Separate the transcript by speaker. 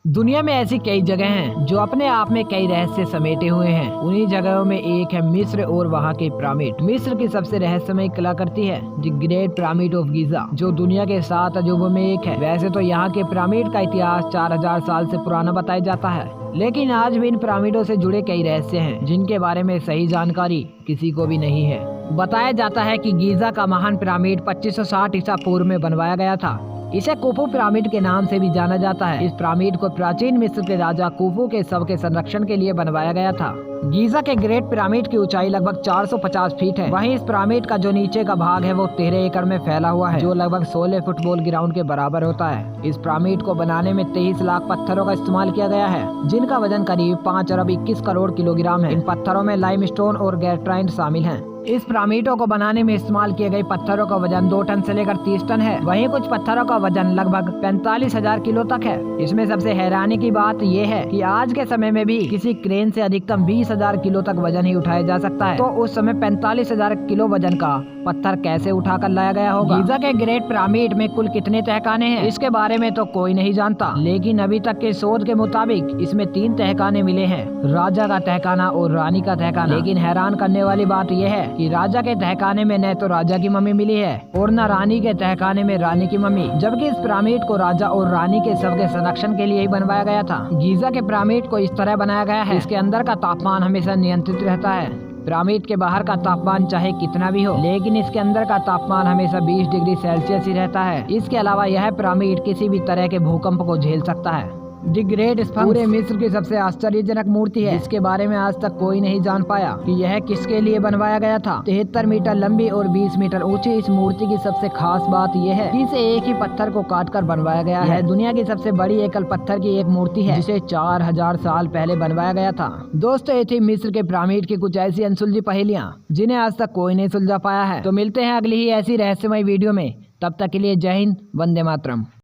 Speaker 1: दुनिया में ऐसी कई जगह हैं जो अपने आप में कई रहस्य समेटे हुए हैं। उन्हीं जगहों में एक है मिस्र और वहाँ के पिरामिड। मिस्र की सबसे रहस्यमय कलाकृति है the great pyramid of Giza, जो दुनिया के 7 अजूबों में एक है। वैसे तो यहाँ के पिरामिड का इतिहास 4000 साल से पुराना बताया जाता है, लेकिन आज भी इन पिरामिडों से जुड़े कई रहस्य हैं जिनके बारे में सही जानकारी किसी को भी नहीं है। बताया जाता है कि गीजा का महान पिरामिड 2560 ईसा पूर्व में बनवाया गया था। इसे कुफू पिरामिड के नाम से भी जाना जाता है। इस पिरामिड को प्राचीन मिस्र के राजा कुफू के शव के संरक्षण के लिए बनवाया गया था। गीजा के ग्रेट पिरामिड की ऊंचाई लगभग 450 फीट है। वहीं इस पिरामिड का जो नीचे का भाग है वो 13 एकड़ में फैला हुआ है, जो लगभग 16 फुटबॉल ग्राउंड के बराबर होता है। इस पिरामिड को बनाने में 23 लाख पत्थरों का इस्तेमाल किया गया है, जिनका वजन करीब 5 अरब 21 करोड़ किलोग्राम है। इन पत्थरों में लाइमस्टोन और गैल्ट्राइट शामिल हैं। इस पिरामिडों को बनाने में इस्तेमाल किए गए पत्थरों का वजन 2 टन से लेकर 30 टन है। वहीं कुछ पत्थरों का वजन लगभग 45,000 किलो तक है। इसमें सबसे हैरानी की बात यह है कि आज के समय में भी किसी क्रेन से अधिकतम 20,000 किलो तक वजन ही उठाया जा सकता है। तो उस समय 45,000 किलो वजन का पत्थर कैसे उठाकर लाया गया होगा? गीजा के ग्रेट पिरामिड में कुल कितने तहखाने हैं, इसके बारे में तो कोई नहीं जानता, लेकिन अभी तक के शोध के मुताबिक इसमें 3 तहखाने मिले हैं, राजा का तहखाना और रानी का तहखाना। लेकिन हैरान करने वाली बात यह है कि राजा के तहखाने में न तो राजा की मम्मी मिली है और न रानी के तहखाने में रानी की मम्मी, जबकि इस पिरामिड को राजा और रानी के शव के संरक्षण के लिए ही बनवाया गया था। गीजा के पिरामिड को इस तरह बनाया गया है, इसके अंदर का तापमान हमेशा नियंत्रित रहता है। पिरामिड के बाहर का तापमान चाहे कितना भी हो, लेकिन इसके अंदर का तापमान हमेशा 20 डिग्री सेल्सियस ही रहता है। इसके अलावा यह पिरामिड किसी भी तरह के भूकंप को झेल सकता है। द ग्रेट स्फिंक्स पूरे मिस्र की सबसे आश्चर्यजनक मूर्ति है, जिसके बारे में आज तक कोई नहीं जान पाया कि यह किसके लिए बनवाया गया था। 73 मीटर लंबी और 20 मीटर ऊंची इस मूर्ति की सबसे खास बात यह है कि इसे एक ही पत्थर को काटकर बनवाया गया है। दुनिया की सबसे बड़ी एकल पत्थर की एक मूर्ति है, जिसे 4000 साल पहले बनवाया गया था। दोस्तों, ये थी मिस्र के पिरामिड की कुछ ऐसी अनसुलझी पहेलियां जिन्हें आज तक कोई नहीं सुलझा पाया है। तो मिलते हैं अगली ही ऐसी रहस्यमय वीडियो में, तब तक के लिए जय हिंद, वंदे मातरम।